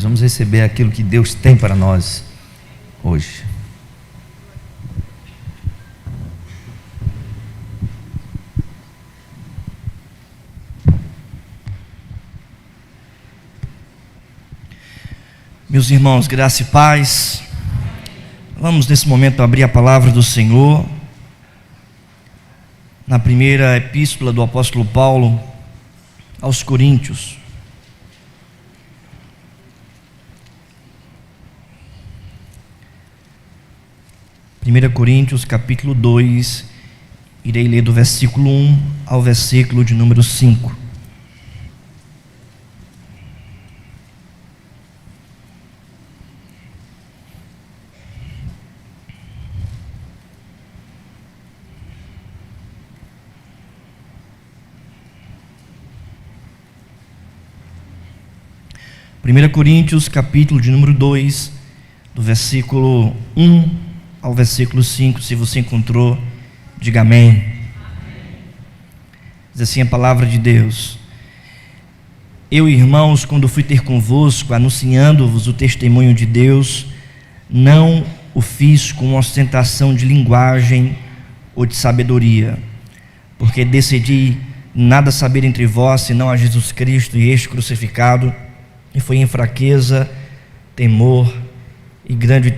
vamos receber aquilo que Deus tem para nós hoje. Meus irmãos, graça e paz. Vamos nesse momento abrir a palavra do Senhor na primeira epístola do apóstolo Paulo aos Coríntios. 1 Coríntios capítulo 2, irei ler do versículo 1 ao versículo de número 5. Primeira Coríntios capítulo de número 2, do versículo 1 ao versículo 5, se você encontrou, diga amém. Diz assim a palavra de Deus: Eu, irmãos, quando fui ter convosco, anunciando-vos o testemunho de Deus, não o fiz com ostentação de linguagem ou de sabedoria, porque decidi nada saber entre vós, senão a Jesus Cristo e este crucificado, e foi em fraqueza, temor e grande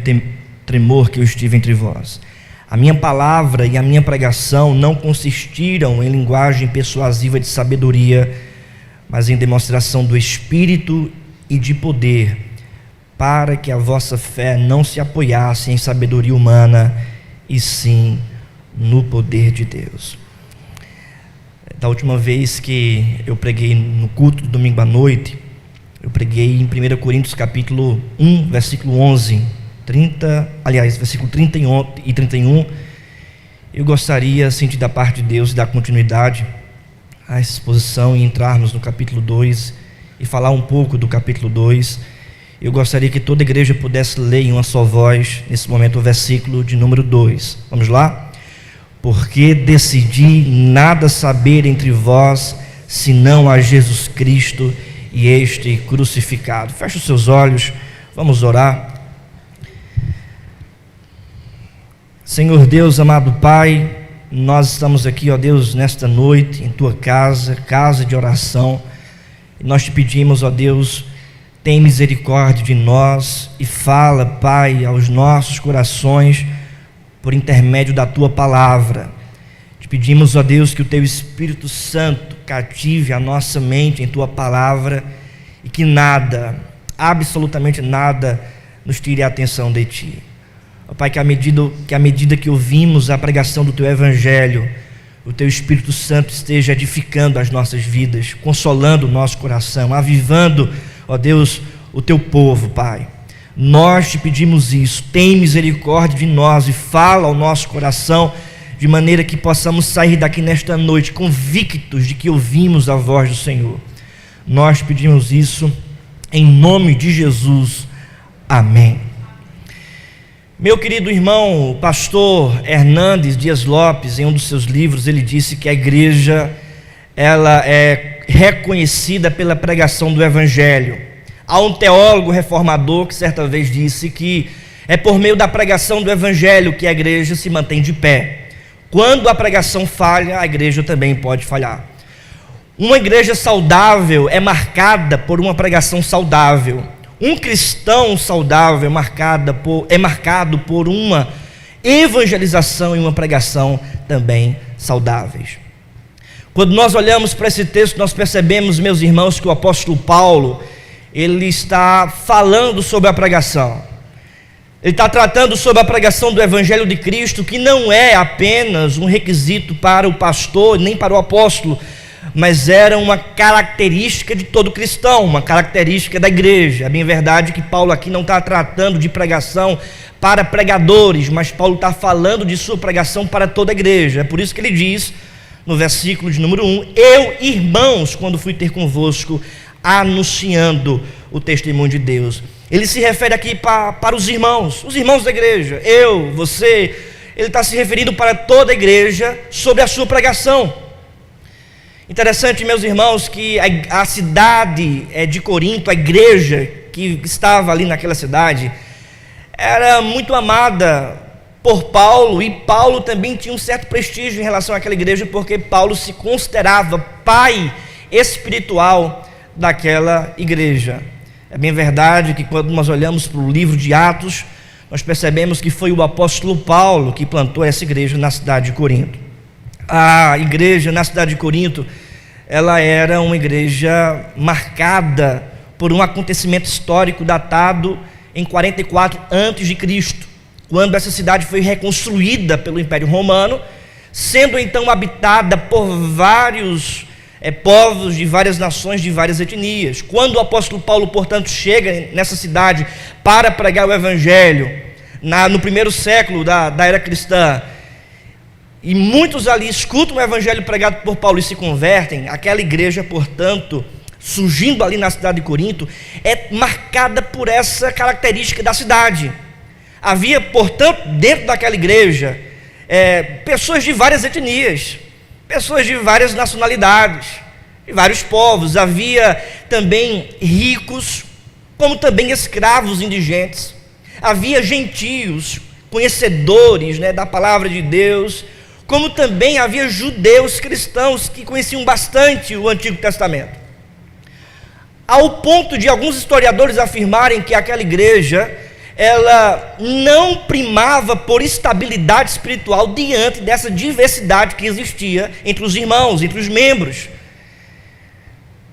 tremor que eu estive entre vós. A minha palavra e a minha pregação não consistiram em linguagem persuasiva de sabedoria, mas em demonstração do Espírito e de poder, para que a vossa fé não se apoiasse em sabedoria humana, e sim no poder de Deus. Da última vez que eu preguei no culto do domingo à noite, eu preguei em 1 Coríntios capítulo 1, versículo 11, versículo 30 e 31. Eu gostaria, sentir da parte de Deus, dar continuidade a essa exposição e entrarmos no capítulo 2 e falar um pouco do capítulo 2. Eu gostaria que toda a igreja pudesse ler em uma só voz, nesse momento, o versículo de número 2. Vamos lá? Porque decidi nada saber entre vós, senão a Jesus Cristo e este crucificado. Feche os seus olhos, vamos orar. Senhor Deus, amado Pai, nós estamos aqui, ó Deus, nesta noite, em Tua casa, casa de oração, e nós te pedimos, ó Deus, tem misericórdia de nós e fala, Pai, aos nossos corações, por intermédio da Tua palavra. Te pedimos, ó Deus, que o Teu Espírito Santo cative a nossa mente em Tua palavra e que nada, absolutamente nada, nos tire a atenção de Ti. Ó Pai, que à medida que ouvimos a pregação do Teu Evangelho, o Teu Espírito Santo esteja edificando as nossas vidas, consolando o nosso coração, avivando, ó Deus, o Teu povo, Pai. Nós te pedimos isso, tem misericórdia de nós e fala ao nosso coração, de maneira que possamos sair daqui nesta noite convictos de que ouvimos a voz do Senhor. Nós pedimos isso em nome de Jesus. Amém. Meu querido irmão, o pastor Hernandes Dias Lopes, em um dos seus livros, ele disse que a igreja, ela é reconhecida pela pregação do Evangelho. Há um teólogo reformador que certa vez disse que é por meio da pregação do Evangelho que a igreja se mantém de pé. Quando a pregação falha, a igreja também pode falhar. Uma igreja saudável é marcada por uma pregação saudável. Um cristão saudável é marcado por uma evangelização e uma pregação também saudáveis. Quando nós olhamos para esse texto, nós percebemos, meus irmãos, que o apóstolo Paulo, ele está falando sobre a pregação. Ele está tratando sobre a pregação do Evangelho de Cristo, que não é apenas um requisito para o pastor, nem para o apóstolo, mas era uma característica de todo cristão, uma característica da igreja. É bem verdade que Paulo aqui não está tratando de pregação para pregadores, mas Paulo está falando de sua pregação para toda a igreja. É por isso que ele diz, no versículo de número 1, eu, irmãos, quando fui ter convosco, anunciando o testemunho de Deus. Ele se refere aqui para os irmãos da igreja, eu, você. Ele está se referindo para toda a igreja sobre a sua pregação. Interessante, meus irmãos, que a cidade de Corinto, a igreja que estava ali naquela cidade era muito amada por Paulo, e Paulo também tinha um certo prestígio em relação àquela igreja, porque Paulo se considerava pai espiritual daquela igreja. É bem verdade que quando nós olhamos para o livro de Atos, nós percebemos que foi o apóstolo Paulo que plantou essa igreja na cidade de Corinto. A igreja na cidade de Corinto, ela era uma igreja marcada por um acontecimento histórico datado em 44 a.C., quando essa cidade foi reconstruída pelo Império Romano, sendo então habitada por vários povos de várias nações, de várias etnias. Quando o apóstolo Paulo, portanto, chega nessa cidade para pregar o evangelho, no primeiro século da era cristã, e muitos ali escutam o evangelho pregado por Paulo e se convertem, aquela igreja, portanto, surgindo ali na cidade de Corinto, é marcada por essa característica da cidade. Havia, portanto, dentro daquela igreja, pessoas de várias etnias, pessoas de várias nacionalidades, de vários povos. Havia também ricos, como também escravos indigentes. Havia gentios, conhecedores, da palavra de Deus, como também havia judeus cristãos que conheciam bastante o Antigo Testamento. Ao ponto de alguns historiadores afirmarem que aquela igreja, ela não primava por estabilidade espiritual diante dessa diversidade que existia entre os irmãos, entre os membros.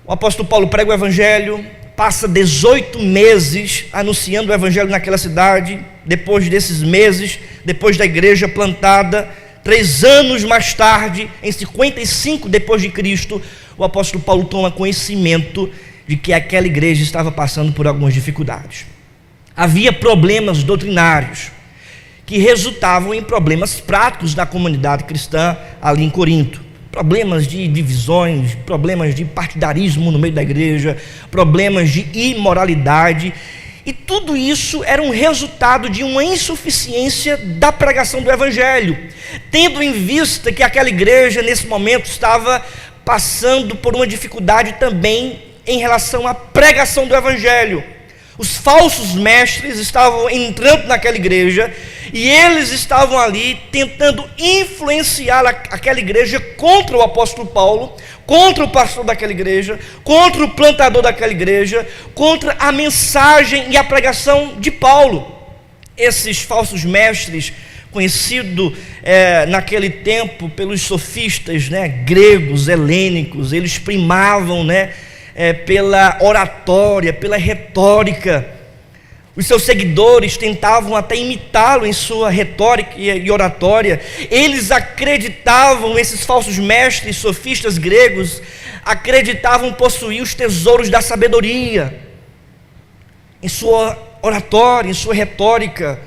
O apóstolo Paulo prega o evangelho, passa 18 meses anunciando o evangelho naquela cidade. Depois desses meses, depois da igreja plantada, 3 anos mais tarde, em 55 depois de Cristo, o apóstolo Paulo toma conhecimento de que aquela igreja estava passando por algumas dificuldades. Havia problemas doutrinários que resultavam em problemas práticos da comunidade cristã ali em Corinto. Problemas de divisões, problemas de partidarismo no meio da igreja, problemas de imoralidade. E tudo isso era um resultado de uma insuficiência da pregação do evangelho, tendo em vista que aquela igreja nesse momento estava passando por uma dificuldade também em relação à pregação do evangelho. Os falsos mestres estavam entrando naquela igreja e eles estavam ali tentando influenciar aquela igreja contra o apóstolo Paulo, contra o pastor daquela igreja, contra o plantador daquela igreja, contra a mensagem e a pregação de Paulo. Esses falsos mestres, conhecidos naquele tempo pelos sofistas gregos, helênicos, eles primavam pela oratória, pela retórica. Os seus seguidores tentavam até imitá-lo em sua retórica e oratória. Eles acreditavam, esses falsos mestres sofistas gregos, acreditavam possuir os tesouros da sabedoria em sua oratória, em sua retórica.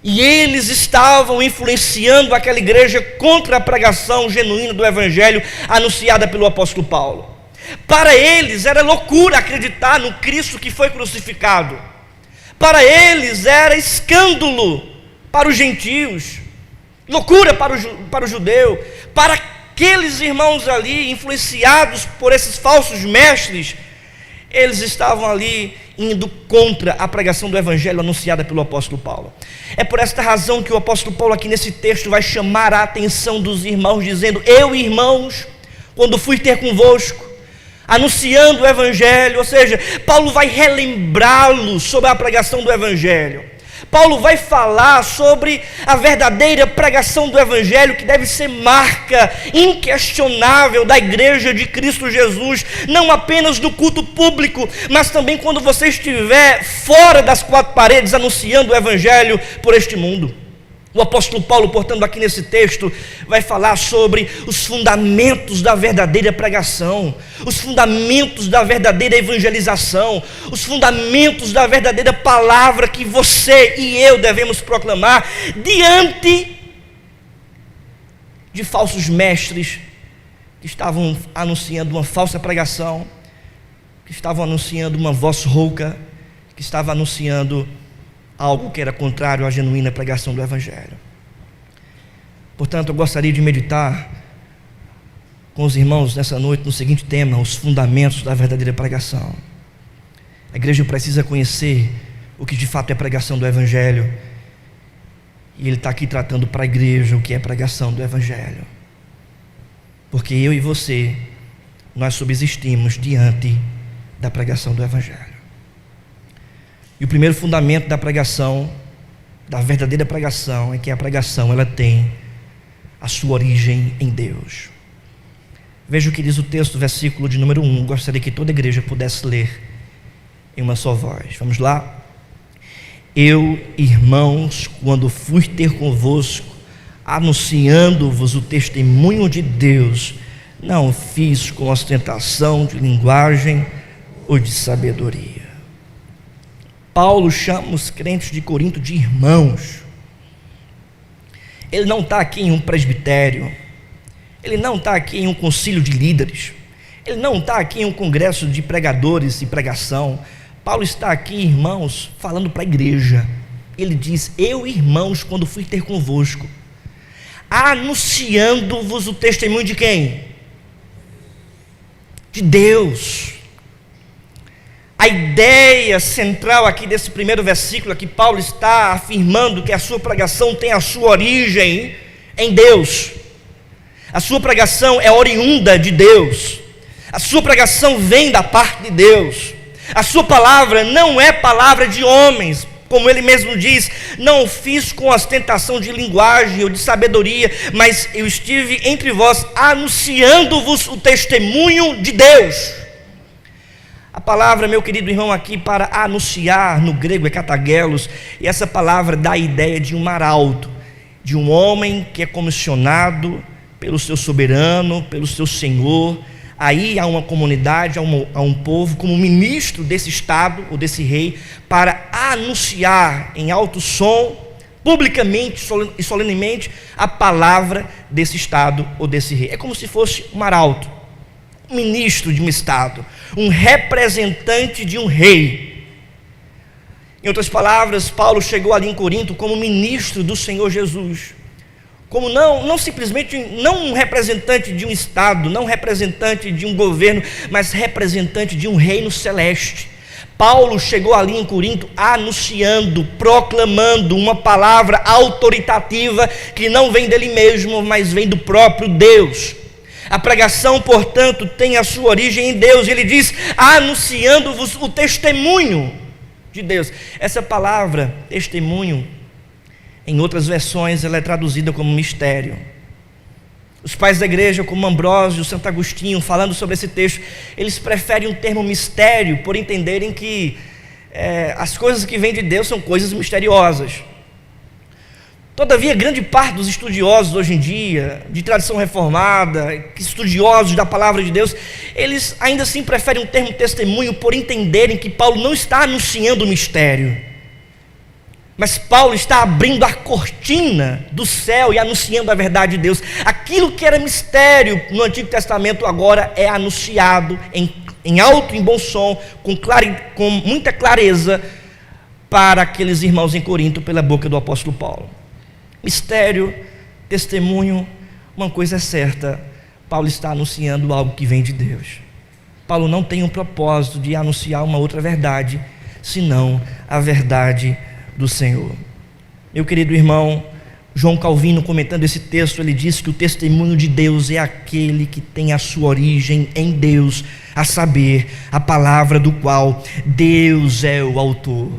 E eles estavam influenciando aquela igreja contra a pregação genuína do evangelho anunciada pelo apóstolo Paulo. Para eles era loucura acreditar no Cristo que foi crucificado. Para eles era escândalo para os gentios, loucura para o judeu. Para aqueles irmãos ali, influenciados por esses falsos mestres, eles estavam ali indo contra a pregação do evangelho anunciada pelo apóstolo Paulo. É por esta razão que o apóstolo Paulo aqui nesse texto vai chamar a atenção dos irmãos, dizendo: eu, irmãos, quando fui ter convosco, anunciando o evangelho, ou seja, Paulo vai relembrá-los sobre a pregação do evangelho. Paulo vai falar sobre a verdadeira pregação do evangelho, que deve ser marca inquestionável da igreja de Cristo Jesus, não apenas no culto público, mas também quando você estiver fora das 4 paredes anunciando o evangelho por este mundo. O apóstolo Paulo, portanto, aqui nesse texto, vai falar sobre os fundamentos da verdadeira pregação, os fundamentos da verdadeira evangelização, os fundamentos da verdadeira palavra que você e eu devemos proclamar diante de falsos mestres que estavam anunciando uma falsa pregação, que estavam anunciando uma voz rouca, que estavam anunciando algo que era contrário à genuína pregação do evangelho. Portanto, eu gostaria de meditar com os irmãos nessa noite no seguinte tema: os fundamentos da verdadeira pregação. A igreja precisa conhecer o que de fato é pregação do Evangelho. E ele está aqui tratando para a igreja o que é pregação do Evangelho. Porque eu e você, nós subsistimos diante da pregação do Evangelho. E o primeiro fundamento da pregação, da verdadeira pregação, é que a pregação ela tem a sua origem em Deus. Veja o que diz o texto, versículo de número 1. Gostaria que toda a igreja pudesse ler em uma só voz. Vamos lá? Eu, irmãos, quando fui ter convosco, anunciando-vos o testemunho de Deus, não fiz com ostentação de linguagem ou de sabedoria. Paulo chama os crentes de Corinto de irmãos. Ele não está aqui em um presbitério, ele não está aqui em um concílio de líderes, ele não está aqui em um congresso de pregadores e pregação. Paulo está aqui, irmãos, falando para a igreja. Ele diz: eu, irmãos, quando fui ter convosco, anunciando-vos o testemunho de quem? De Deus. A ideia central aqui desse primeiro versículo é que Paulo está afirmando que a sua pregação tem a sua origem em Deus. A sua pregação é oriunda de Deus. A sua pregação vem da parte de Deus. A sua palavra não é palavra de homens, como ele mesmo diz: não fiz com ostentação de linguagem ou de sabedoria, mas eu estive entre vós anunciando-vos o testemunho de Deus. A palavra, meu querido irmão, aqui para anunciar no grego é katagelos, e essa palavra dá a ideia de um arauto, de um homem que é comissionado pelo seu soberano, pelo seu senhor. Aí há uma comunidade, há um povo como ministro desse estado ou desse rei, para anunciar em alto som, publicamente e solenemente, a palavra desse estado ou desse rei. É como se fosse um arauto, um ministro de um estado, um representante de um rei. Em outras palavras, Paulo chegou ali em Corinto como ministro do Senhor Jesus, como não simplesmente não um representante de um estado, não representante de um governo, mas representante de um reino celeste. Paulo chegou ali em Corinto anunciando, proclamando uma palavra autoritativa que não vem dele mesmo, mas vem do próprio Deus. A pregação, portanto, tem a sua origem em Deus. Ele diz: anunciando-vos o testemunho de Deus. Essa palavra, testemunho, em outras versões ela é traduzida como mistério. Os pais da igreja, como Ambrósio, Santo Agostinho, falando sobre esse texto, eles preferem o termo mistério, por entenderem que as coisas que vêm de Deus são coisas misteriosas. Todavia, grande parte dos estudiosos hoje em dia, de tradição reformada, estudiosos da palavra de Deus, eles ainda assim preferem o termo testemunho, por entenderem que Paulo não está anunciando o mistério, mas Paulo está abrindo a cortina do céu e anunciando a verdade de Deus. Aquilo que era mistério no Antigo Testamento agora é anunciado em alto e bom som, com muita clareza, para aqueles irmãos em Corinto, pela boca do apóstolo Paulo. Mistério, testemunho, uma coisa é certa: Paulo está anunciando algo que vem de Deus. Paulo não tem um propósito de anunciar uma outra verdade, senão a verdade do Senhor. Meu querido irmão, João Calvino, comentando esse texto, ele diz que o testemunho de Deus é aquele que tem a sua origem em Deus, a saber, a palavra do qual Deus é o autor.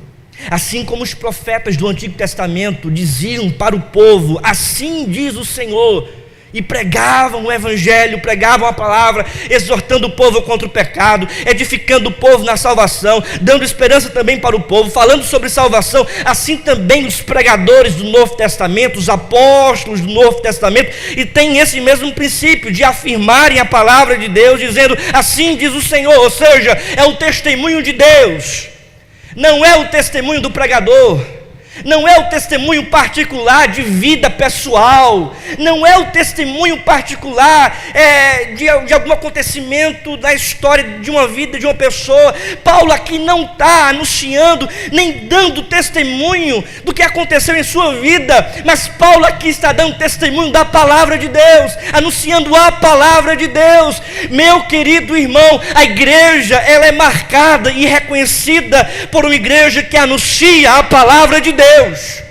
Assim como os profetas do Antigo Testamento diziam para o povo: assim diz o Senhor, e pregavam o Evangelho, pregavam a palavra, exortando o povo contra o pecado, edificando o povo na salvação, dando esperança também para o povo, falando sobre salvação. Assim também os pregadores do Novo Testamento, os apóstolos do Novo Testamento, e tem esse mesmo princípio de afirmarem a palavra de Deus, dizendo: assim diz o Senhor. Ou seja, é o testemunho de Deus, não é o testemunho do pregador, Não é o testemunho particular de vida pessoal, não é o testemunho particular de algum acontecimento da história de uma vida de uma pessoa. Paulo aqui não está anunciando, nem dando testemunho do que aconteceu em sua vida, mas Paulo aqui está dando testemunho da palavra de Deus, anunciando a palavra de Deus. Meu querido irmão, a igreja, ela é marcada e reconhecida por uma igreja que anuncia a palavra de Deus.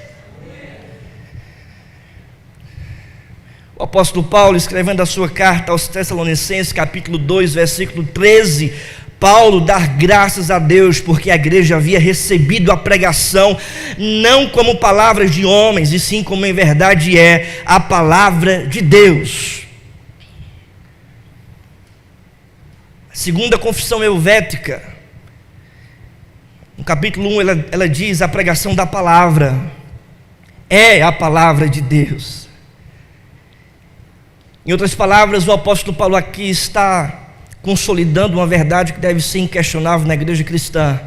O apóstolo Paulo, escrevendo a sua carta aos Tessalonicenses, capítulo 2, versículo 13, Paulo dá graças a Deus porque a igreja havia recebido a pregação não como palavras de homens, e sim como em verdade é a palavra de Deus. A segunda confissão helvética, no capítulo 1, ela diz: a pregação da palavra é a palavra de Deus. Em outras palavras, o apóstolo Paulo aqui está consolidando uma verdade que deve ser inquestionável na igreja cristã: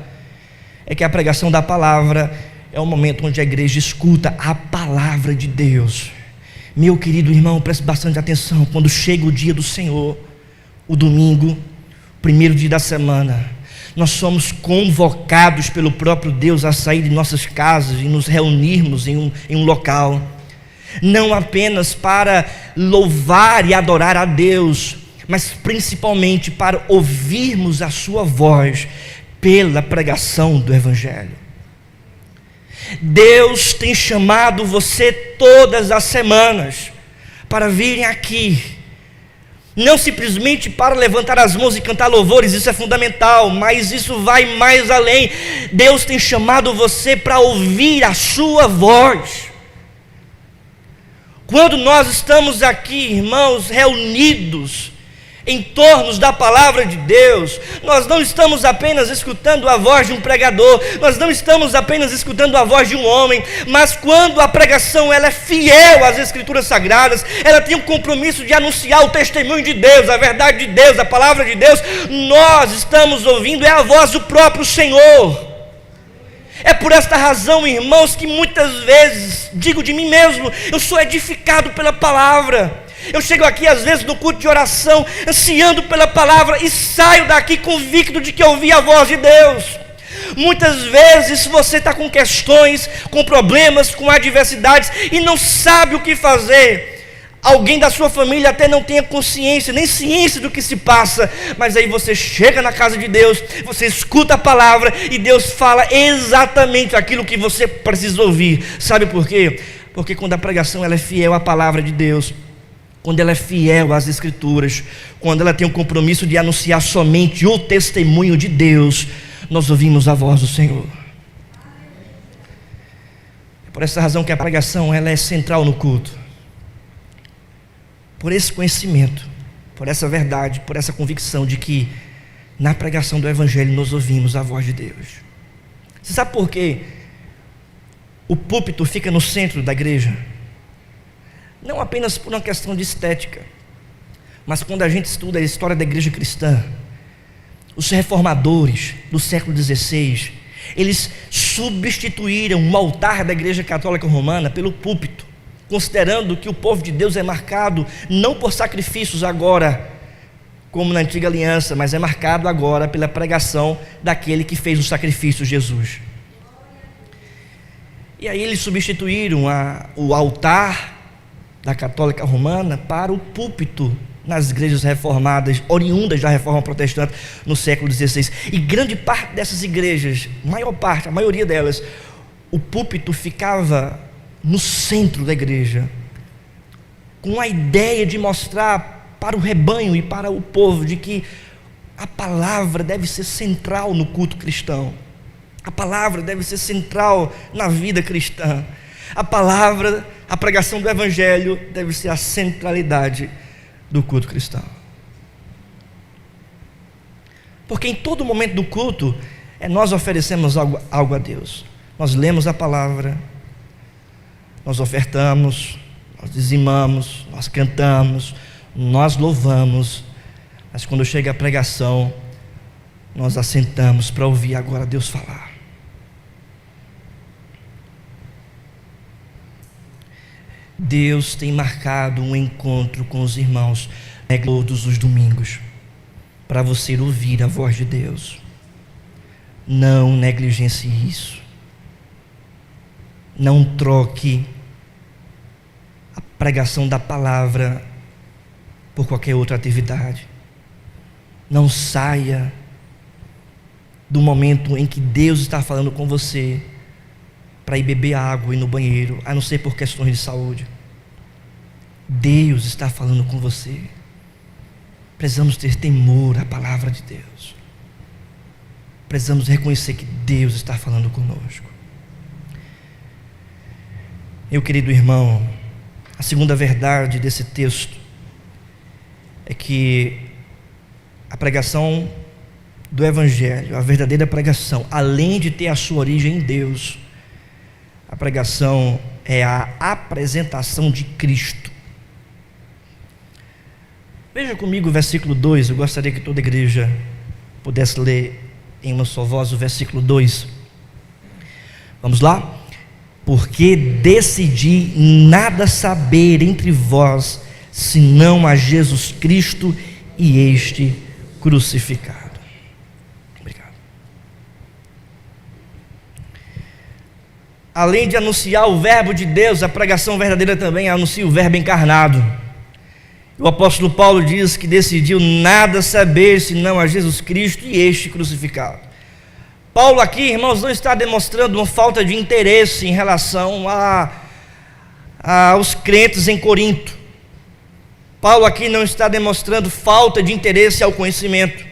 é que a pregação da palavra é o momento onde a igreja escuta a palavra de Deus. Meu querido irmão, preste bastante atenção. Quando chega o dia do Senhor, o domingo, primeiro dia da semana, nós somos convocados pelo próprio Deus a sair de nossas casas e nos reunirmos em um local, não apenas para louvar e adorar a Deus, mas principalmente para ouvirmos a sua voz pela pregação do Evangelho. Deus tem chamado você todas as semanas para virem aqui, não simplesmente para levantar as mãos e cantar louvores, isso é fundamental, mas isso vai mais além. Deus tem chamado você para ouvir a sua voz. Quando nós estamos aqui, irmãos, reunidos em torno da palavra de Deus, nós não estamos apenas escutando a voz de um pregador, nós não estamos apenas escutando a voz de um homem, mas quando a pregação ela é fiel às Escrituras Sagradas, ela tem um compromisso de anunciar o testemunho de Deus, a verdade de Deus, a palavra de Deus, nós estamos ouvindo a voz do próprio Senhor. É por esta razão, irmãos, que muitas vezes digo de mim mesmo: eu sou edificado pela palavra. Eu chego aqui às vezes no culto de oração, ansiando pela palavra, e saio daqui convicto de que ouvi a voz de Deus. Muitas vezes você está com questões, com problemas, com adversidades e não sabe o que fazer. Alguém da sua família até não tenha consciência, nem ciência do que se passa, mas aí você chega na casa de Deus, você escuta a palavra e Deus fala exatamente aquilo que você precisa ouvir. Sabe por quê? Porque quando a pregação ela é fiel à palavra de Deus, quando ela é fiel às Escrituras, quando ela tem o compromisso de anunciar somente o testemunho de Deus, nós ouvimos a voz do Senhor. É por essa razão que a pregação ela é central no culto. Por esse conhecimento, por essa verdade, por essa convicção de que na pregação do Evangelho nós ouvimos a voz de Deus. Você sabe por quê o púlpito fica no centro da igreja? Não apenas por uma questão de estética, mas quando a gente estuda a história da igreja cristã, os reformadores do século XVI, eles substituíram o altar da igreja católica romana pelo púlpito, considerando que o povo de Deus é marcado não por sacrifícios agora, como na antiga aliança, mas é marcado agora pela pregação daquele que fez o sacrifício, Jesus. E aí eles substituíram o altar da católica romana para o púlpito nas igrejas reformadas, oriundas da reforma protestante no século XVI. E grande parte dessas igrejas, a maioria delas, o púlpito ficava no centro da igreja, com a ideia de mostrar para o rebanho e para o povo de que a palavra deve ser central no culto cristão, a palavra deve ser central na vida cristã, a palavra, a pregação do Evangelho deve ser a centralidade do culto cristão. Porque em todo momento do culto nós oferecemos algo a Deus. Nós lemos a palavra, nós ofertamos, nós dizimamos, nós cantamos, nós louvamos, mas quando chega a pregação, nós assentamos para ouvir agora Deus falar. Deus tem marcado um encontro com os irmãos todos os domingos, para você ouvir a voz de Deus. Não negligencie isso. Não troque a pregação da palavra por qualquer outra atividade. Não saia do momento em que Deus está falando com você para ir beber água e ir no banheiro, a não ser por questões de saúde. Deus está falando com você. Precisamos ter temor à palavra de Deus. Precisamos reconhecer que Deus está falando conosco. Meu querido irmão, a segunda verdade desse texto é que a pregação do Evangelho, a verdadeira pregação, além de ter a sua origem em Deus, a pregação é a apresentação de Cristo. Veja comigo o versículo 2, eu gostaria que toda a igreja pudesse ler em uma só voz o versículo 2. Vamos lá? Porque decidi nada saber entre vós, senão a Jesus Cristo e este crucificado. Obrigado. Além de anunciar o verbo de Deus, a pregação verdadeira também anuncia o verbo encarnado. O apóstolo Paulo diz que decidiu nada saber senão a Jesus Cristo e este crucificado. Paulo aqui, irmãos, não está demonstrando uma falta de interesse em relação aos crentes em Corinto. Paulo aqui não está demonstrando falta de interesse ao conhecimento,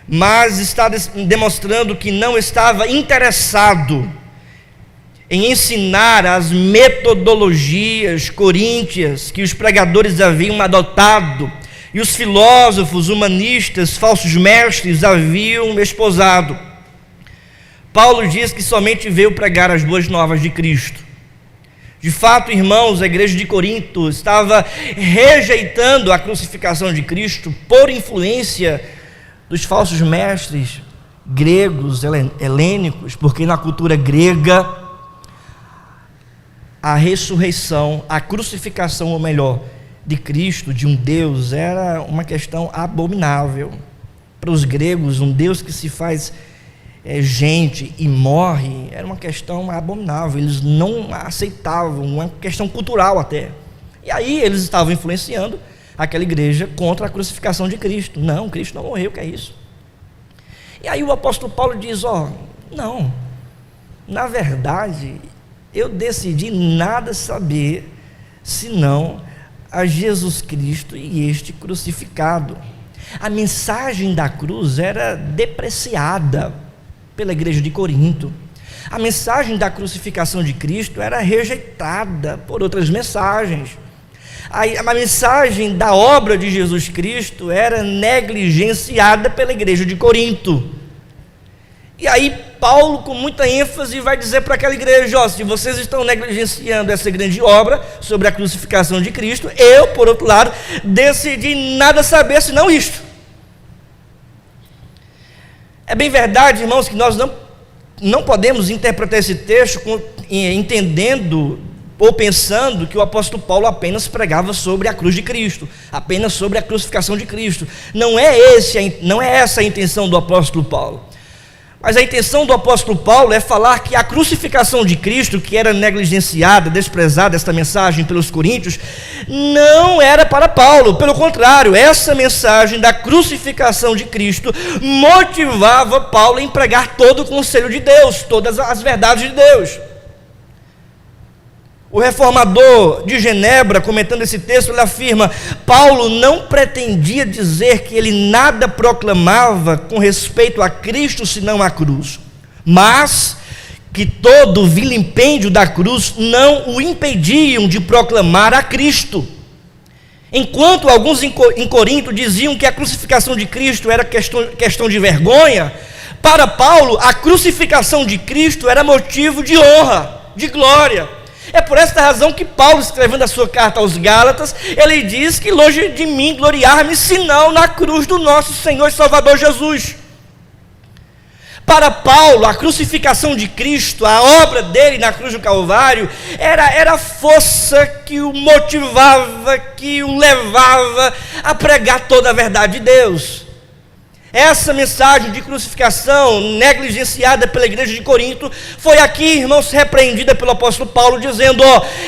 mas está demonstrando que não estava interessado em ensinar as metodologias coríntias que os pregadores haviam adotado e os filósofos, humanistas, falsos mestres haviam esposado. Paulo diz que somente veio pregar as boas novas de Cristo. De fato, irmãos, a igreja de Corinto estava rejeitando a crucificação de Cristo por influência dos falsos mestres gregos, helênicos, porque na cultura grega a ressurreição, a crucificação, ou melhor, de Cristo, de um Deus, era uma questão abominável. Para os gregos, um Deus que se faz gente e morre, era uma questão abominável. Eles não aceitavam, uma questão cultural até. E aí eles estavam influenciando aquela igreja contra a crucificação de Cristo. Não, Cristo não morreu, que é isso? E aí o apóstolo Paulo diz, não, na verdade, eu decidi nada saber, senão a Jesus Cristo e este crucificado. A mensagem da cruz era depreciada pela igreja de Corinto. A mensagem da crucificação de Cristo era rejeitada por outras mensagens. A mensagem da obra de Jesus Cristo era negligenciada pela igreja de Corinto. E aí Paulo, com muita ênfase, vai dizer para aquela igreja, se vocês estão negligenciando essa grande obra sobre a crucificação de Cristo, eu, por outro lado, decidi nada saber senão isto. É bem verdade, irmãos, que nós não podemos interpretar esse texto entendendo ou pensando que o apóstolo Paulo apenas pregava sobre a cruz de Cristo, apenas sobre a crucificação de Cristo. Não é essa a intenção do apóstolo Paulo. Mas a intenção do apóstolo Paulo é falar que a crucificação de Cristo, que era negligenciada, desprezada, esta mensagem pelos coríntios, não era para Paulo. Pelo contrário, essa mensagem da crucificação de Cristo motivava Paulo a pregar todo o conselho de Deus, todas as verdades de Deus. O reformador de Genebra, comentando esse texto, ele afirma: Paulo não pretendia dizer que ele nada proclamava com respeito a Cristo senão a cruz, mas que todo o vilipêndio da cruz não o impediam de proclamar a Cristo. Enquanto alguns em Corinto diziam que a crucificação de Cristo era questão de vergonha, para Paulo a crucificação de Cristo era motivo de honra, de glória. É por esta razão que Paulo, escrevendo a sua carta aos Gálatas, ele diz que longe de mim gloriar-me, senão na cruz do nosso Senhor e Salvador Jesus. Para Paulo, a crucificação de Cristo, a obra dele na cruz do Calvário, era a força que o motivava, que o levava a pregar toda a verdade de Deus. Essa mensagem de crucificação, negligenciada pela igreja de Corinto, foi aqui, irmãos, repreendida pelo apóstolo Paulo, dizendo: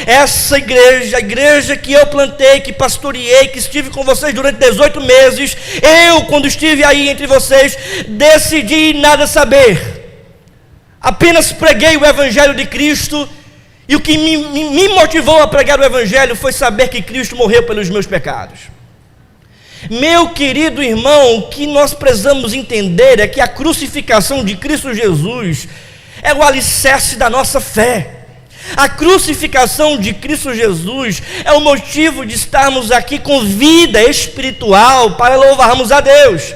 essa igreja, a igreja que eu plantei, que pastoreei, que estive com vocês durante 18 meses, eu, quando estive aí entre vocês, decidi nada saber, apenas preguei o evangelho de Cristo, e o que me motivou a pregar o evangelho foi saber que Cristo morreu pelos meus pecados. Meu querido irmão, o que nós precisamos entender é que a crucificação de Cristo Jesus é o alicerce da nossa fé. A crucificação de Cristo Jesus é o motivo de estarmos aqui com vida espiritual para louvarmos a Deus.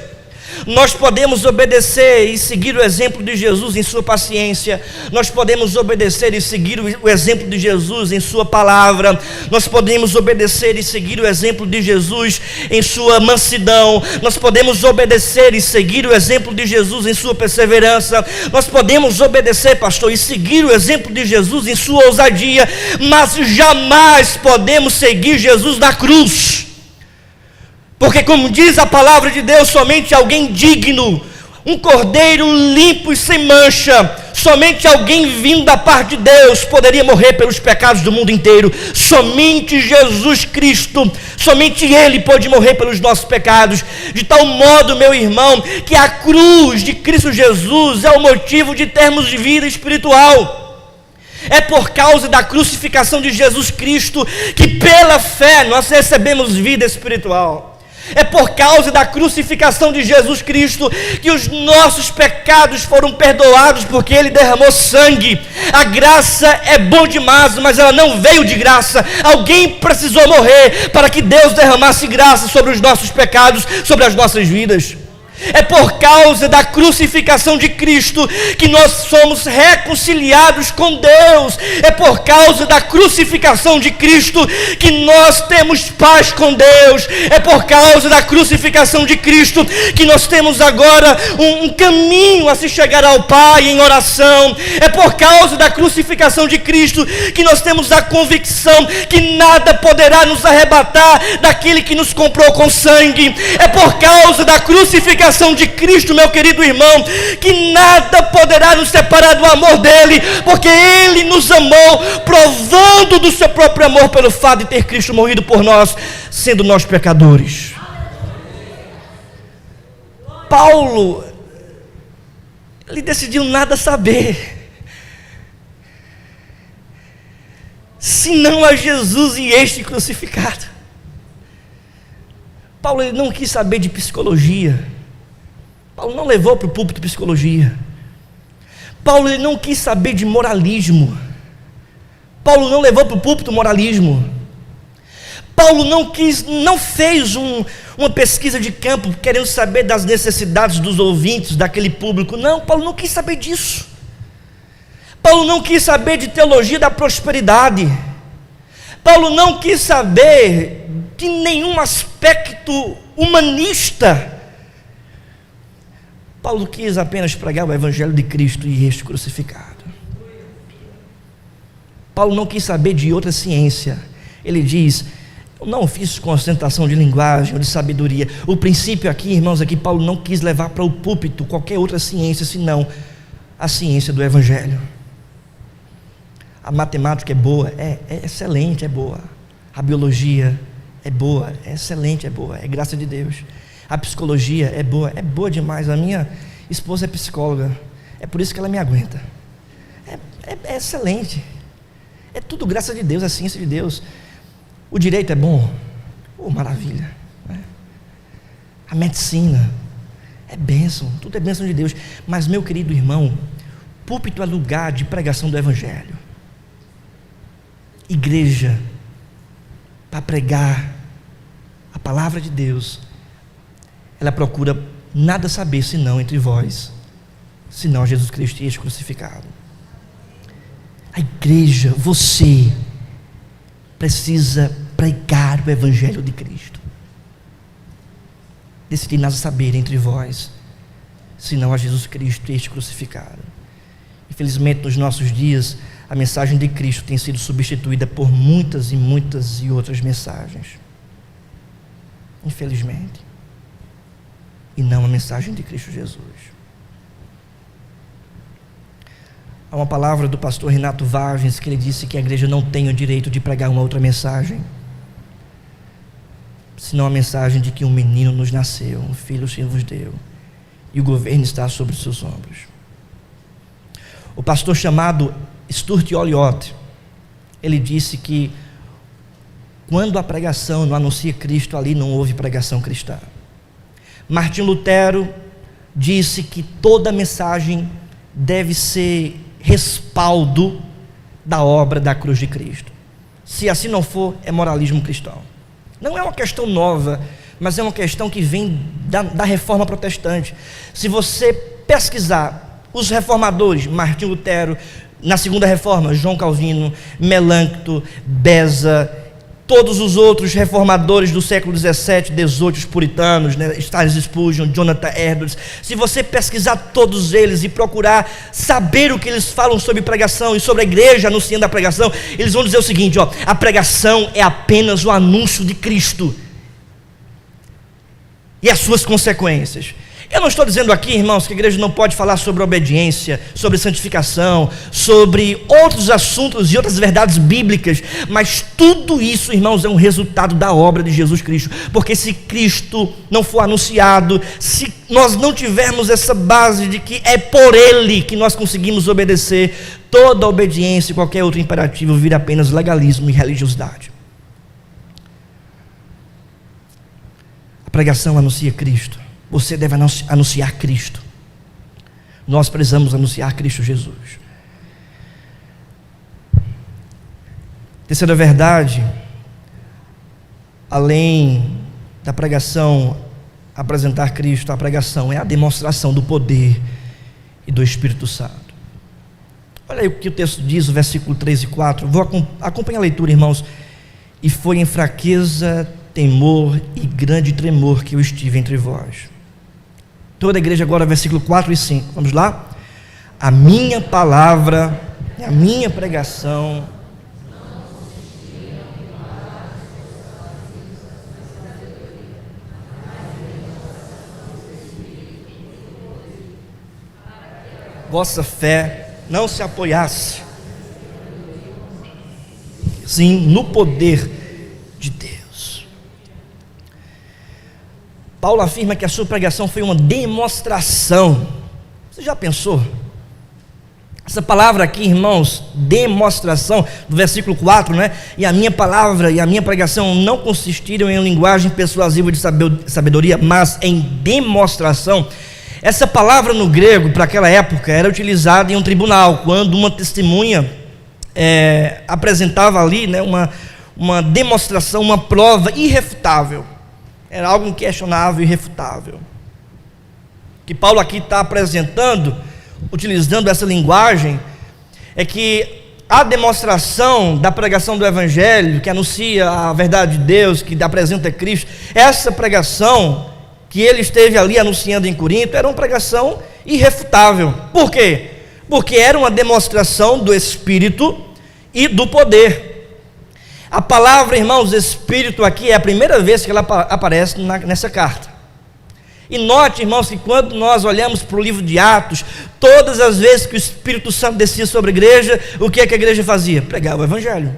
Nós podemos obedecer e seguir o exemplo de Jesus em sua paciência, nós podemos obedecer e seguir o exemplo de Jesus em sua palavra, nós podemos obedecer e seguir o exemplo de Jesus em sua mansidão, nós podemos obedecer e seguir o exemplo de Jesus em sua perseverança, nós podemos obedecer, pastor, e seguir o exemplo de Jesus em sua ousadia, mas jamais podemos seguir Jesus na cruz. Porque, como diz a palavra de Deus, somente alguém digno, um cordeiro limpo e sem mancha, somente alguém vindo da parte de Deus poderia morrer pelos pecados do mundo inteiro. Somente Jesus Cristo, somente Ele pode morrer pelos nossos pecados. De tal modo, meu irmão, que a cruz de Cristo Jesus é o motivo de termos vida espiritual. É por causa da crucificação de Jesus Cristo que pela fé nós recebemos vida espiritual. É por causa da crucificação de Jesus Cristo que os nossos pecados foram perdoados, porque Ele derramou sangue. A graça é bom demais, mas ela não veio de graça. Alguém precisou morrer para que Deus derramasse graça sobre os nossos pecados, sobre as nossas vidas. É por causa da crucificação de Cristo que nós somos reconciliados com Deus. É por causa da crucificação de Cristo que nós temos paz com Deus. É por causa da crucificação de Cristo que nós temos agora um caminho a se chegar ao Pai em oração. É por causa da crucificação de Cristo que nós temos a convicção que nada poderá nos arrebatar daquele que nos comprou com sangue. É por causa da crucificação de Cristo, meu querido irmão, que nada poderá nos separar do amor dele, porque ele nos amou, provando do seu próprio amor pelo fato de ter Cristo morrido por nós, sendo nós pecadores. Paulo, ele decidiu nada saber, senão a Jesus e este crucificado. Paulo, ele não quis saber de psicologia. Paulo não levou para o púlpito psicologia. Paulo, ele não quis saber de moralismo. Paulo não levou para o púlpito moralismo. Paulo não fez uma pesquisa de campo querendo saber das necessidades dos ouvintes, daquele público. Não, Paulo não quis saber disso. Paulo não quis saber de teologia da prosperidade. Paulo não quis saber de nenhum aspecto humanista. Paulo quis apenas pregar o evangelho de Cristo e este crucificado. Paulo não quis saber de outra ciência. Ele diz: eu não fiz concentração de linguagem ou de sabedoria. O princípio aqui, irmãos, aqui Paulo não quis levar para o púlpito qualquer outra ciência, senão a ciência do evangelho. A matemática é boa, é excelente, é boa. A biologia é boa, é excelente, é boa, é graça de Deus. A psicologia é boa demais. A minha esposa é psicóloga, é por isso que ela me aguenta. É excelente, é tudo graça de Deus, a ciência de Deus. O direito é bom, maravilha, né? A medicina é bênção, tudo é bênção de Deus. Mas, meu querido irmão, púlpito é lugar de pregação do evangelho. Igreja para pregar a palavra de Deus, ela procura nada saber senão entre vós, senão Jesus Cristo e este crucificado. A igreja, você precisa pregar o evangelho de Cristo. Decidi nada saber entre vós, senão a Jesus Cristo este crucificado. Infelizmente, nos nossos dias, a mensagem de Cristo tem sido substituída por muitas e outras mensagens. Infelizmente. E não a mensagem de Cristo Jesus. Há uma palavra do pastor Renato Vargens que ele disse que a igreja não tem o direito de pregar uma outra mensagem, senão a mensagem de que um menino nos nasceu, um filho o Senhor vos deu, e o governo está sobre os seus ombros. O pastor chamado Stuart Olyott, ele disse que quando a pregação não anuncia Cristo, ali não houve pregação cristã. Martim Lutero disse que toda mensagem deve ser respaldo da obra da cruz de Cristo. Se assim não for, é moralismo cristão. Não é uma questão nova, mas é uma questão que vem da reforma protestante. Se você pesquisar os reformadores, Martim Lutero, na segunda reforma, João Calvino, Melancto, Beza, todos os outros reformadores do século 17, 18, os puritanos, né, Charles Spurgeon, Jonathan Edwards, se você pesquisar todos eles e procurar saber o que eles falam sobre pregação e sobre a igreja anunciando a pregação, eles vão dizer o seguinte: a pregação é apenas o anúncio de Cristo e as suas consequências. Eu não estou dizendo aqui, irmãos, que a igreja não pode falar sobre obediência, sobre santificação, sobre outros assuntos e outras verdades bíblicas, mas tudo isso, irmãos, é um resultado da obra de Jesus Cristo, porque se Cristo não for anunciado, se nós não tivermos essa base de que é por Ele que nós conseguimos obedecer, toda obediência e qualquer outro imperativo vira apenas legalismo e religiosidade. A pregação anuncia Cristo. Você deve anunciar Cristo. Nós precisamos anunciar Cristo Jesus. Terceira verdade, além da pregação apresentar Cristo, a pregação é a demonstração do poder e do Espírito Santo. Olha aí o que o texto diz, o versículo 3 e 4. Vou acompanhar a leitura, irmãos. E foi em fraqueza, temor e grande tremor que eu estive entre vós. Toda a igreja agora, versículo 4 e 5, vamos lá? A minha palavra, a minha pregação vossa fé não se apoiasse, sim, no poder de Deus. Paulo afirma que a sua pregação foi uma demonstração. Você já pensou? Essa palavra aqui, irmãos, demonstração, do versículo 4, né? E a minha palavra e a minha pregação não consistiram em linguagem persuasiva de sabedoria, mas em demonstração. Essa palavra no grego, para aquela época, era utilizada em um tribunal, quando uma testemunha apresentava ali, né, uma demonstração, uma prova irrefutável. Era algo inquestionável e irrefutável. Que Paulo aqui está apresentando, utilizando essa linguagem, é que a demonstração da pregação do Evangelho, que anuncia a verdade de Deus, que apresenta Cristo, essa pregação que ele esteve ali anunciando em Corinto, era uma pregação irrefutável. Por quê? Porque era uma demonstração do Espírito e do poder. A palavra, irmãos, Espírito aqui é a primeira vez que ela aparece nessa carta. E note, irmãos, que quando nós olhamos para o livro de Atos, todas as vezes que o Espírito Santo descia sobre a igreja, o que é que a igreja fazia? Pregava o Evangelho.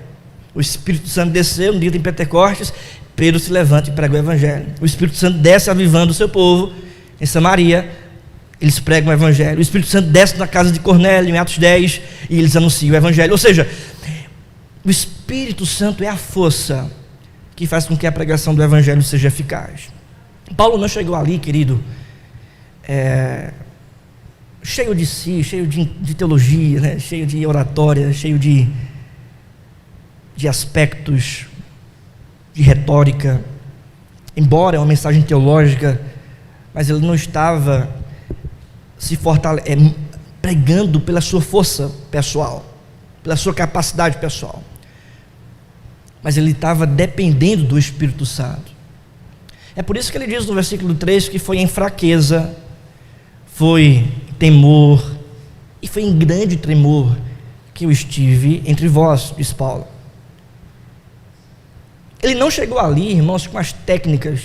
O Espírito Santo desceu no dia de Pentecostes, Pedro se levanta e prega o Evangelho. O Espírito Santo desce avivando o seu povo em Samaria, eles pregam o Evangelho. O Espírito Santo desce na casa de Cornélio em Atos 10 e eles anunciam o Evangelho. Ou seja, o Espírito Santo é a força que faz com que a pregação do Evangelho seja eficaz. Paulo não chegou ali, querido, cheio de si, cheio de teologia, né? Cheio de oratória, cheio de aspectos de retórica, embora é uma mensagem teológica, mas ele não estava pregando pela sua força pessoal, pela sua capacidade pessoal, mas ele estava dependendo do Espírito Santo. É por isso que ele diz no versículo 3 que foi em fraqueza, foi temor, e foi em grande tremor que eu estive entre vós, diz Paulo. Ele não chegou ali, irmãos, com as técnicas,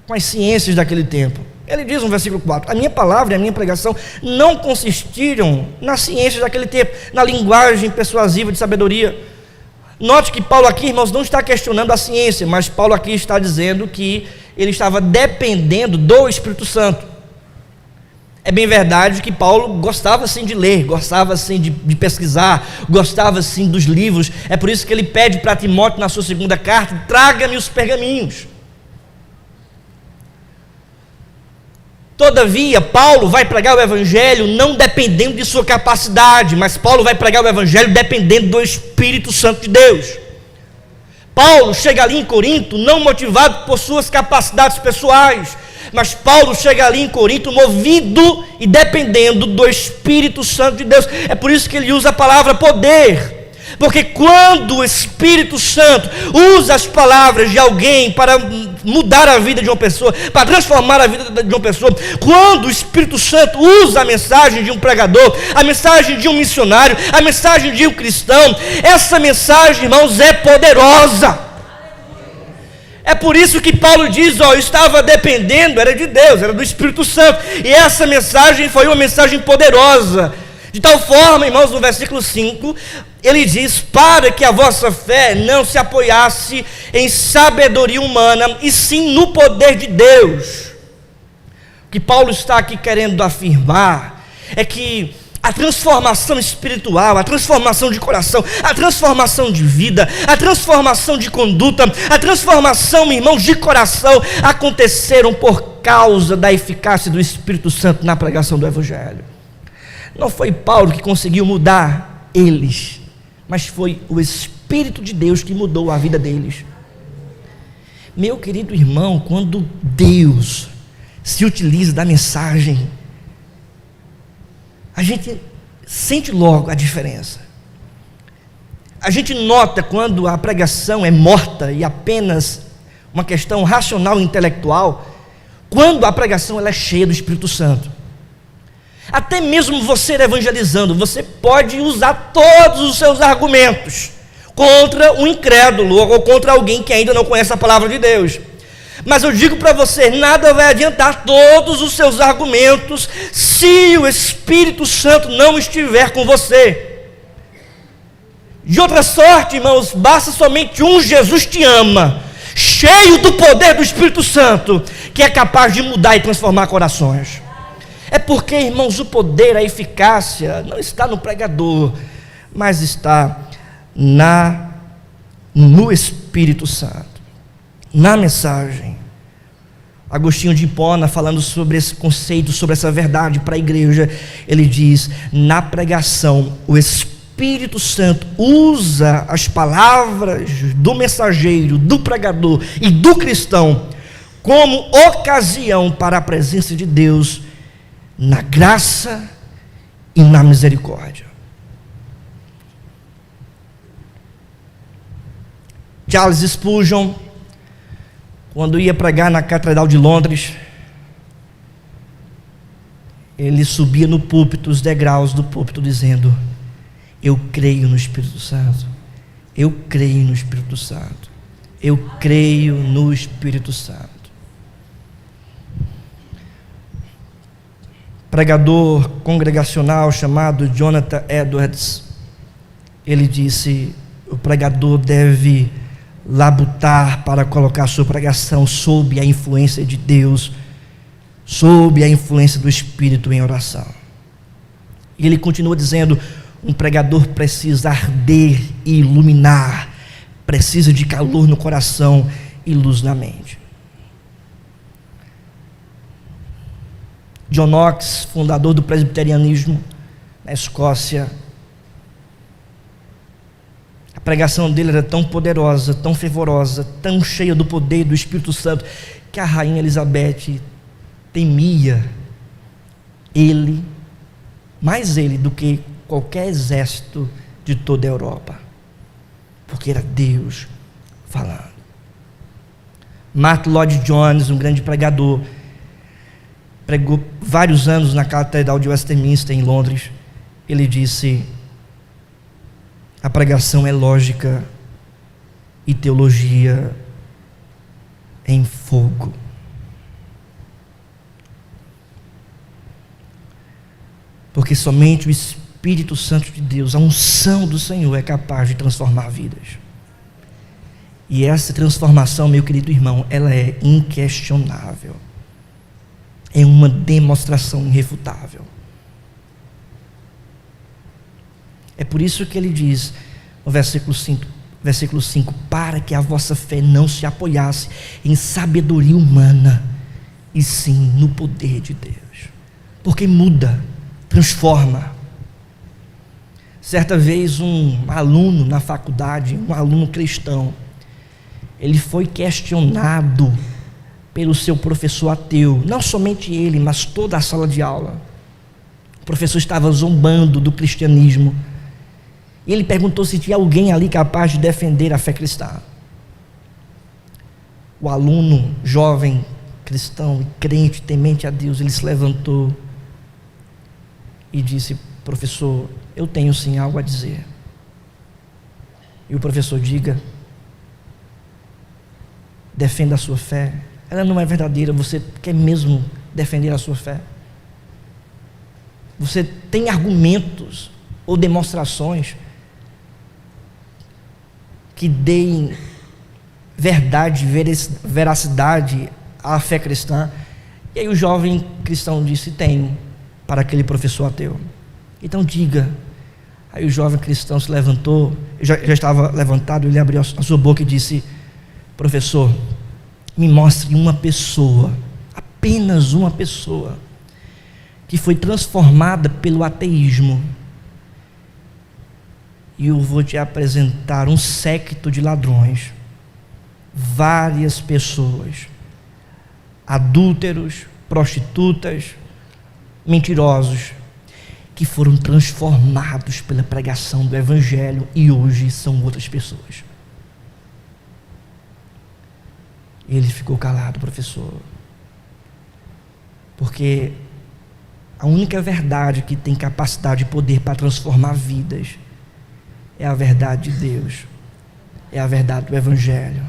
com as ciências daquele tempo. Ele diz no versículo 4, a minha palavra e a minha pregação não consistiram nas ciências daquele tempo, na linguagem persuasiva de sabedoria. Note que Paulo aqui, irmãos, não está questionando a ciência, mas Paulo aqui está dizendo que ele estava dependendo do Espírito Santo. É bem verdade que Paulo gostava sim de ler, gostava sim de pesquisar, gostava sim dos livros. É por isso que ele pede para Timóteo na sua segunda carta, traga-me os pergaminhos. Todavia, Paulo vai pregar o Evangelho não dependendo de sua capacidade, mas Paulo vai pregar o Evangelho dependendo do Espírito Santo de Deus. Paulo chega ali em Corinto não motivado por suas capacidades pessoais, mas Paulo chega ali em Corinto movido e dependendo do Espírito Santo de Deus. É por isso que ele usa a palavra poder. Porque quando o Espírito Santo usa as palavras de alguém para mudar a vida de uma pessoa, para transformar a vida de uma pessoa, quando o Espírito Santo usa a mensagem de um pregador, a mensagem de um missionário, a mensagem de um cristão, essa mensagem, irmãos, é poderosa. É por isso que Paulo diz, eu estava dependendo, era de Deus, era do Espírito Santo, e essa mensagem foi uma mensagem poderosa. De tal forma, irmãos, no versículo 5, ele diz, para que a vossa fé não se apoiasse em sabedoria humana, e sim no poder de Deus. O que Paulo está aqui querendo afirmar, é que a transformação espiritual, a transformação de coração, a transformação de vida, a transformação de conduta, a transformação, irmãos, de coração, aconteceram por causa da eficácia do Espírito Santo na pregação do Evangelho. Não foi Paulo que conseguiu mudar eles, mas foi o Espírito de Deus que mudou a vida deles. Meu querido irmão, quando Deus se utiliza da mensagem, a gente sente logo a diferença. A gente nota quando a pregação é morta e apenas uma questão racional e intelectual, quando a pregação ela é cheia do Espírito Santo. Até mesmo você evangelizando, você pode usar todos os seus argumentos contra um incrédulo ou contra alguém que ainda não conhece a palavra de Deus. Mas eu digo para você, nada vai adiantar todos os seus argumentos se o Espírito Santo não estiver com você. De outra sorte, irmãos, basta somente um Jesus te ama, cheio do poder do Espírito Santo, que é capaz de mudar e transformar corações. É porque, irmãos, o poder, a eficácia não está no pregador, mas está no Espírito Santo, na mensagem. Agostinho de Hipona, falando sobre esse conceito, sobre essa verdade para a igreja, ele diz, na pregação, o Espírito Santo usa as palavras do mensageiro, do pregador e do cristão como ocasião para a presença de Deus na graça e na misericórdia. Charles Spurgeon, quando ia pregar na Catedral de Londres, ele subia no púlpito, os degraus do púlpito, dizendo, eu creio no Espírito Santo, eu creio no Espírito Santo, eu creio no Espírito Santo. Pregador congregacional chamado Jonathan Edwards, ele disse, o pregador deve labutar para colocar sua pregação sob a influência de Deus, sob a influência do Espírito em oração. E ele continua dizendo, um pregador precisa arder e iluminar, precisa de calor no coração e luz na mente. John Knox, fundador do presbiterianismo na Escócia, a pregação dele era tão poderosa, tão fervorosa, tão cheia do poder do Espírito Santo, que a rainha Elizabeth temia ele, mais ele do que qualquer exército de toda a Europa, porque era Deus falando. Martyn Lloyd-Jones, um grande pregador, pregou vários anos na Catedral de Westminster, em Londres. Ele disse: a pregação é lógica e teologia em fogo. Porque somente o Espírito Santo de Deus, a unção do Senhor, é capaz de transformar vidas. E essa transformação, meu querido irmão, ela é inquestionável. É uma demonstração irrefutável. É por isso que ele diz no versículo 5, para que a vossa fé não se apoiasse em sabedoria humana, e sim no poder de Deus. Porque muda, transforma. Certa vez um aluno na faculdade, um aluno cristão, ele foi questionado pelo seu professor ateu, não somente ele, mas toda a sala de aula. O professor estava zombando do cristianismo, e ele perguntou se tinha alguém ali capaz de defender a fé cristã. O aluno, jovem, cristão e crente, temente a Deus, ele se levantou e disse: professor, eu tenho sim algo a dizer. E o professor: diga. Defenda a sua fé. Ela não é verdadeira. Você quer mesmo defender a sua fé? Você tem argumentos ou demonstrações que deem verdade, veracidade à fé cristã? E aí o jovem cristão disse: tenho, para aquele professor ateu. Então diga. Aí o jovem cristão se levantou, já estava levantado, ele abriu a sua boca e disse: professor, me mostre uma pessoa, apenas uma pessoa, que foi transformada pelo ateísmo, e eu vou te apresentar um séquito de ladrões, várias pessoas, adúlteros, prostitutas, mentirosos, que foram transformados pela pregação do Evangelho e hoje são outras pessoas. Ele ficou calado, professor, porque a única verdade que tem capacidade e poder para transformar vidas é a verdade de Deus, é a verdade do Evangelho,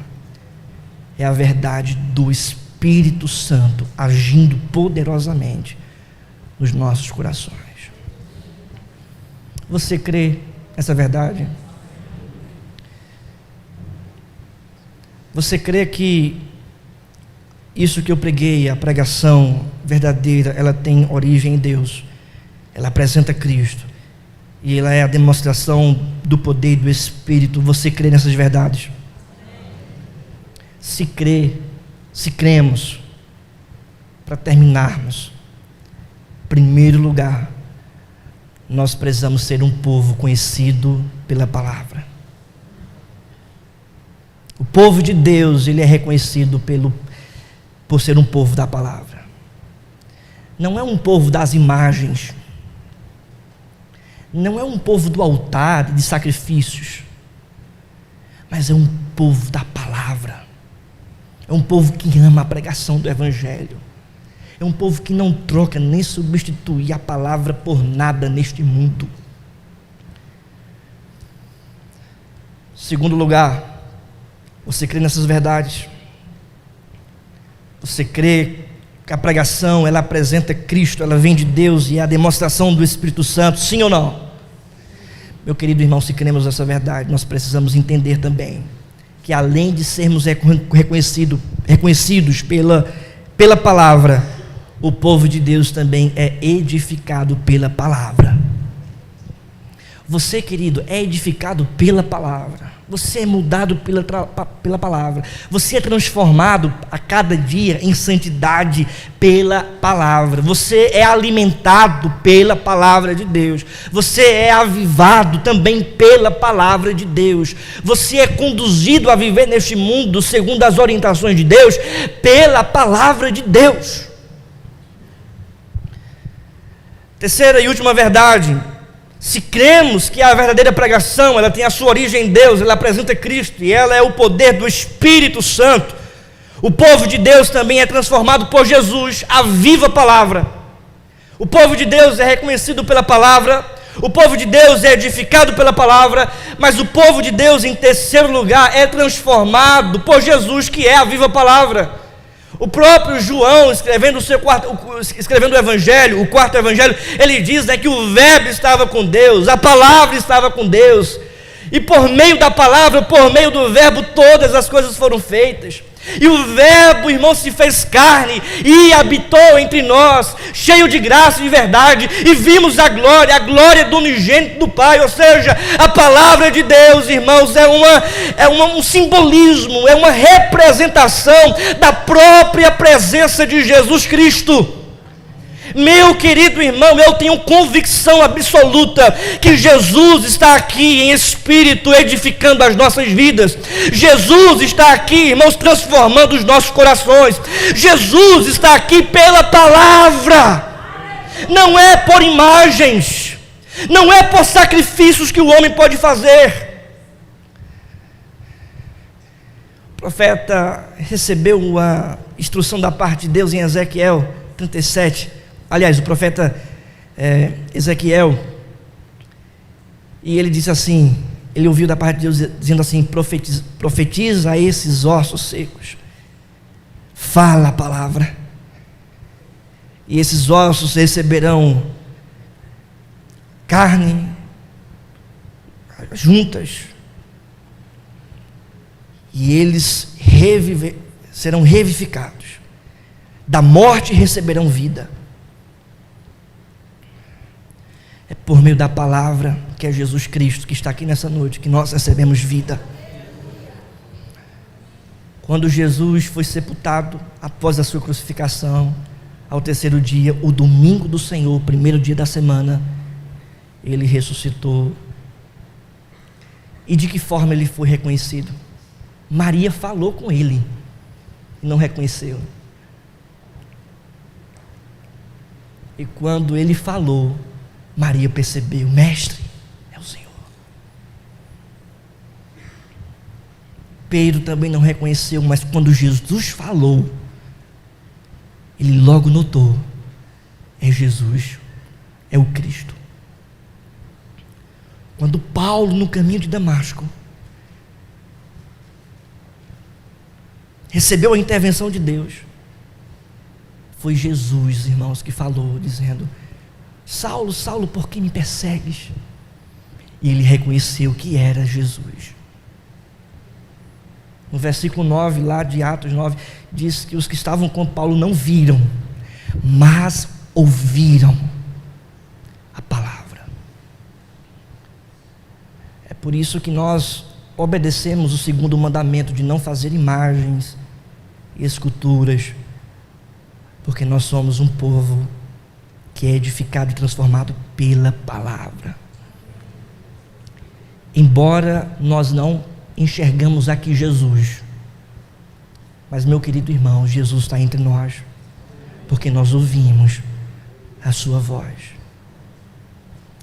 é a verdade do Espírito Santo agindo poderosamente nos nossos corações. Você crê nessa verdade? Você crê que isso que eu preguei, a pregação verdadeira, ela tem origem em Deus, ela apresenta Cristo, e ela é a demonstração do poder do Espírito? Você crê nessas verdades? Se cremos, para terminarmos, em primeiro lugar, nós precisamos ser um povo conhecido pela palavra. O povo de Deus, ele é reconhecido por ser um povo da palavra. Não é um povo das imagens, não é um povo do altar e de sacrifícios, mas é um povo da palavra. É um povo que ama a pregação do Evangelho. É um povo que não troca nem substitui a palavra por nada neste mundo. Segundo lugar, você crê nessas verdades? Você crê que a pregação, ela apresenta Cristo, ela vem de Deus e é a demonstração do Espírito Santo, sim ou não? Meu querido irmão, se cremos nessa verdade, nós precisamos entender também que além de sermos reconhecidos pela palavra, o povo de Deus também é edificado pela palavra. Você, querido, é edificado pela palavra. Você é mudado pela palavra. Você é transformado a cada dia em santidade pela palavra. Você é alimentado pela palavra de Deus. Você é avivado também pela palavra de Deus. Você é conduzido a viver neste mundo segundo as orientações de Deus pela palavra de Deus. Terceira e última verdade: se cremos que a verdadeira pregação, ela tem a sua origem em Deus, ela apresenta Cristo e ela é o poder do Espírito Santo, O povo de Deus também é transformado por Jesus, a viva palavra. O povo de Deus é reconhecido pela palavra, o povo de Deus é edificado pela palavra, mas o povo de Deus, em terceiro lugar, é transformado por Jesus, que é a viva palavra. O próprio João, escrevendo o evangelho, o quarto evangelho, ele diz, né, que o verbo estava com Deus, a palavra estava com Deus, e por meio da palavra, por meio do verbo, todas as coisas foram feitas. E o verbo, irmão, se fez carne e habitou entre nós, cheio de graça e de verdade, e vimos a glória do unigênito do Pai. Ou seja, a palavra de Deus, irmãos, é um simbolismo, é uma representação da própria presença de Jesus Cristo. Meu querido irmão, eu tenho convicção absoluta que Jesus está aqui em espírito edificando as nossas vidas. Jesus está aqui, irmãos, transformando os nossos corações. Jesus está aqui pela palavra. Não é por imagens, não é por sacrifícios que o homem pode fazer. O profeta recebeu uma instrução da parte de Deus em Ezequiel 37. Aliás, o profeta Ezequiel, e ele disse assim, ele ouviu da parte de Deus dizendo assim, profetiza a esses ossos secos, fala a palavra, e esses ossos receberão carne, juntas, e eles serão revivificados, da morte receberão vida. É por meio da palavra, que é Jesus Cristo, que está aqui nessa noite, que nós recebemos vida. Quando Jesus foi sepultado, após a sua crucificação, ao terceiro dia, o domingo do Senhor, primeiro dia da semana, ele ressuscitou. E de que forma ele foi reconhecido? Maria falou com ele, e não reconheceu. E quando ele falou, Maria percebeu, mestre, é o Senhor. Pedro também não reconheceu, mas quando Jesus falou, ele logo notou, é Jesus, é o Cristo. Quando Paulo, no caminho de Damasco, recebeu a intervenção de Deus, foi Jesus, irmãos, que falou, dizendo, Saulo, Saulo, por que me persegues? E ele reconheceu que era Jesus. No versículo 9, lá de Atos 9, diz que os que estavam com Paulo não viram, mas ouviram a palavra. É por isso que nós obedecemos o segundo mandamento de não fazer imagens e esculturas, porque nós somos um povo que é edificado e transformado pela palavra. Embora nós não enxergamos aqui Jesus, mas, meu querido irmão, Jesus está entre nós, porque nós ouvimos a sua voz.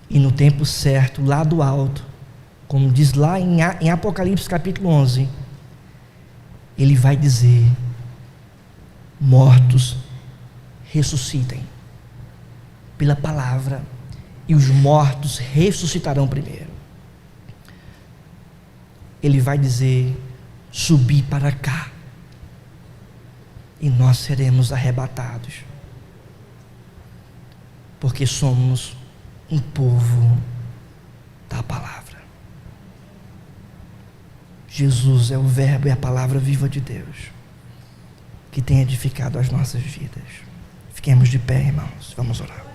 E no tempo certo, lá do alto, como diz lá em Apocalipse capítulo 11, ele vai dizer, mortos ressuscitem pela palavra, e os mortos ressuscitarão primeiro. Ele vai dizer, subi para cá, e nós seremos arrebatados, porque somos um povo da palavra. Jesus é o verbo e a palavra viva de Deus, que tem edificado as nossas vidas. Fiquemos de pé, irmãos, vamos orar.